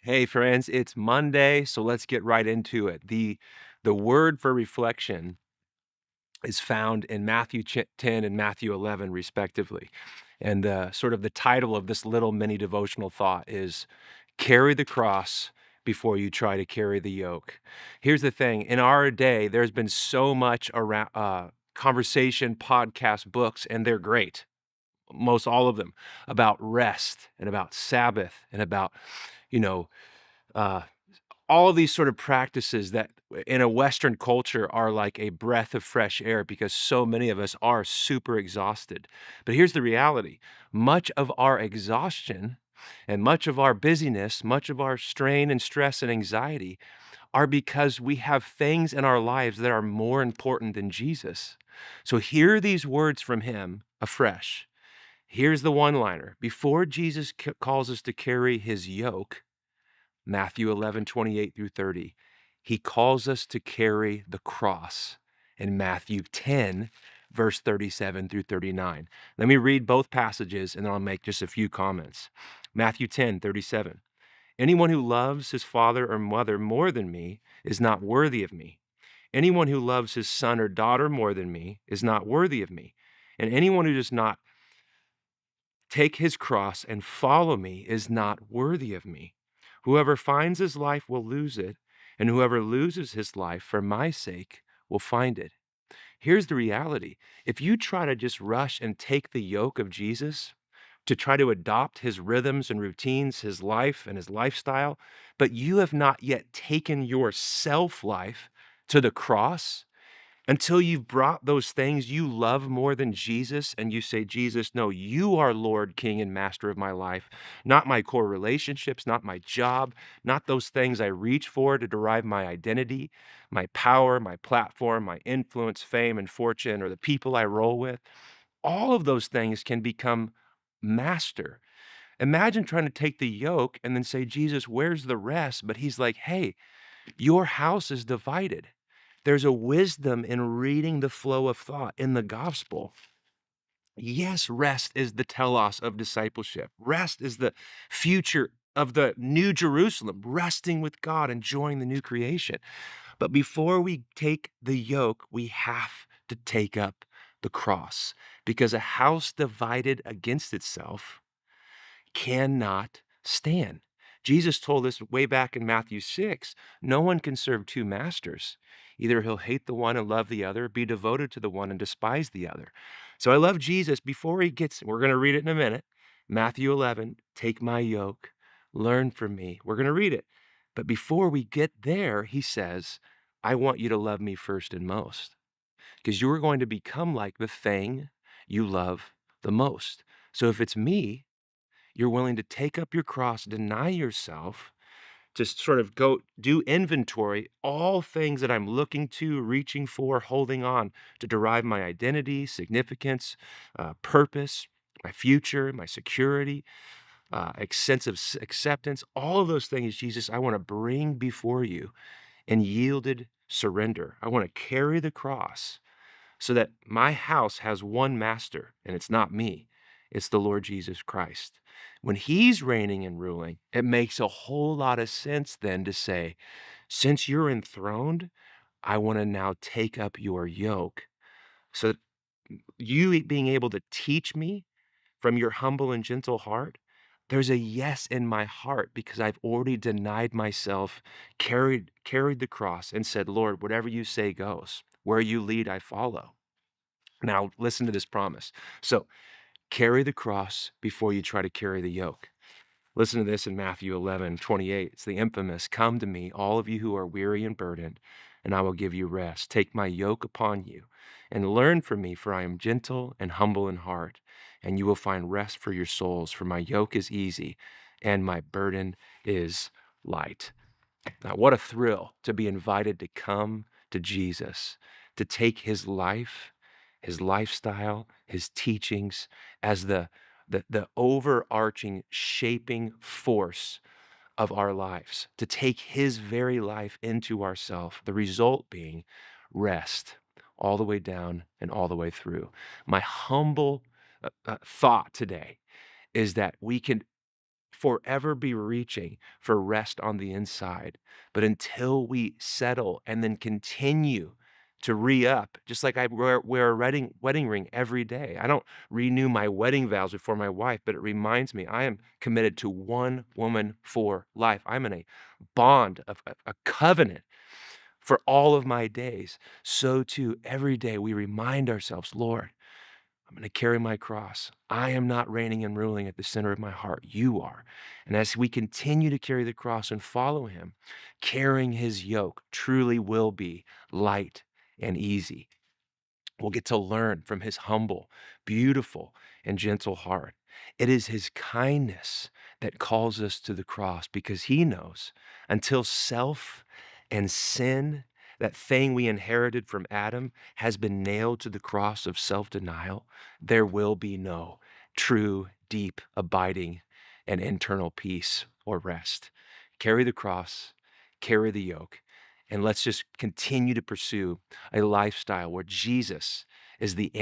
Hey friends, it's Monday, so let's get right into it. The word for reflection is found in Matthew 10 and Matthew 11 respectively. And sort of the title of this little mini devotional thought is carry the cross before you try to carry the yoke. Here's the thing, in our day there's been so much around conversation, podcasts, books, and they're great. Most all of them about rest and about Sabbath and about, you know, uh all of these sort of practices that in a Western culture are like a breath of fresh air because so many of us are super exhausted. But here's the reality, much of our exhaustion and much of our busyness, much of our strain and stress and anxiety are because we have things in our lives that are more important than Jesus. So hear these words from him afresh. Here's the one liner. Before Jesus calls us to carry his yoke, Matthew 11:28 through 30. He calls us to carry the cross in Matthew 10, verse 37 through 39. Let me read both passages and then I'll make just a few comments. Matthew 10:37. Anyone who loves his father or mother more than me is not worthy of me. Anyone who loves his son or daughter more than me is not worthy of me. And anyone who does not take his cross and follow me is not worthy of me. Whoever finds his life will lose it, and whoever loses his life for my sake will find it. Here's the reality. If you try to just rush and take the yoke of Jesus, to try to adopt his rhythms and routines, his life and his lifestyle, but you have not yet taken your self life to the cross, until you've brought those things you love more than Jesus and you say, Jesus, no, you are Lord, King, and Master of my life, not my core relationships, not my job, not those things I reach for to derive my identity, my power, my platform, my influence, fame, and fortune, or the people I roll with. All of those things can become master. Imagine trying to take the yoke and then say, Jesus, where's the rest? But he's like, hey, your house is divided. There's a wisdom in reading the flow of thought in the gospel. Yes, rest is the telos of discipleship. Rest is the future of the new Jerusalem, resting with God, enjoying the new creation. But before we take the yoke, we have to take up the cross because a house divided against itself cannot stand. Jesus told us way back in Matthew 6, no one can serve two masters. Either he'll hate the one and love the other, be devoted to the one and despise the other. So I love Jesus before he gets, we're going to read it in a minute. Matthew 11, take my yoke, learn from me. We're going to read it. But before we get there, he says, I want you to love me first and most because you're going to become like the thing you love the most. So if it's me, you're willing to take up your cross, deny yourself, to sort of go do inventory, all things that I'm looking to, reaching for, holding on to derive my identity, significance, purpose, my future, my security, sense of acceptance, all of those things, Jesus, I want to bring before you in yielded surrender. I want to carry the cross so that my house has one master, and it's not me, it's the Lord Jesus Christ. When he's reigning and ruling, it makes a whole lot of sense then to say, since you're enthroned, I want to now take up your yoke. So that you being able to teach me from your humble and gentle heart, there's a yes in my heart because I've already denied myself, carried the cross and said, Lord, whatever you say goes. Where you lead, I follow. Now, listen to this promise. So, carry the cross before you try to carry the yoke. Listen to this in Matthew 11:28. It's the infamous, come to me, all of you who are weary and burdened, and I will give you rest. Take my yoke upon you and learn from me, for I am gentle and humble in heart, and you will find rest for your souls, for my yoke is easy and my burden is light. Now, what a thrill to be invited to come to Jesus, to take his life, his lifestyle, his teachings as the overarching shaping force of our lives, to take his very life into ourself, the result being rest all the way down and all the way through. My humble thought today is that we can forever be reaching for rest on the inside. But until we settle and then continue to re-up, just like I wear a wedding ring every day. I don't renew my wedding vows before my wife, but it reminds me I am committed to one woman for life. I'm in a bond of a covenant for all of my days. So too, every day we remind ourselves, Lord, I'm going to carry my cross. I am not reigning and ruling at the center of my heart. You are. And as we continue to carry the cross and follow him, carrying his yoke truly will be light and easy. We'll get to learn from his humble, beautiful, and gentle heart. It is his kindness that calls us to the cross because he knows until self and sin, that thing we inherited from Adam, has been nailed to the cross of self-denial, there will be no true, deep, abiding, and internal peace or rest. Carry the cross, carry the yoke, and let's just continue to pursue a lifestyle where Jesus is the